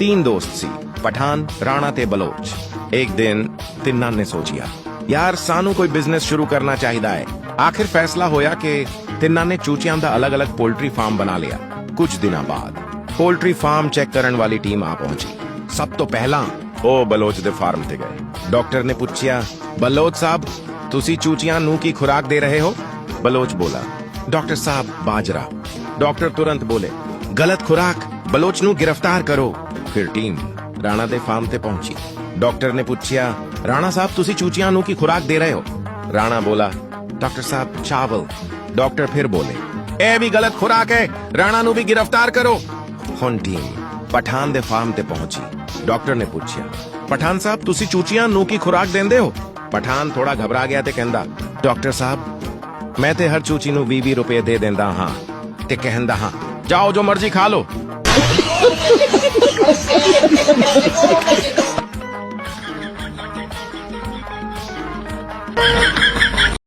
तीन दोस्त सी पठान राणा ते बलोच। एक दिन तिन्ना ने सोचिया यार सानू कोई बिजनेस शुरू करना चाहिदा है। आखिर फैसला होया कि तिन्ना ने चूचियां दा अलग अलग पोल्ट्री फार्म बना लिया। कुछ दिनों बाद पोल्ट्री फार्म चेक करन वाली टीम आ पहुंची। सब तो पहला ओ बलोच दे फार्म ते गए। डॉक्टर ने पूछया बलोच साहब तुसी चूचियां नू की खुराक दे रहे हो? बलोच बोला डॉक्टर साहब बाजरा। डॉक्टर तुरंत बोले गलत खुराक, बलोच नू गिरफ्तार करो। फिर टीम राणा दे फार्म ते पहुंची। डॉक्टर ने पूछया राणा साहब तुसी चूचियां नू की खुराक दे रहे हो? राणा बोला डॉक्टर साहब चावल। डॉक्टर फिर बोले ए भी गलत खुराक है, राणा नू भी गिरफ्तार करो। हुन टीम पठान दे फार्म ते पहुंची। डॉक्टर ने पूछया पठान साहब तुसी चूचियां नू की खुराक देंदे हो? पठान थोड़ा घबरा गया ते कहंदा डॉक्टर साहब मैं ते हर चूची नू 20 रुपए दे देंदा हां ते कहंदा हां जाओ जो मर्जी खा लो।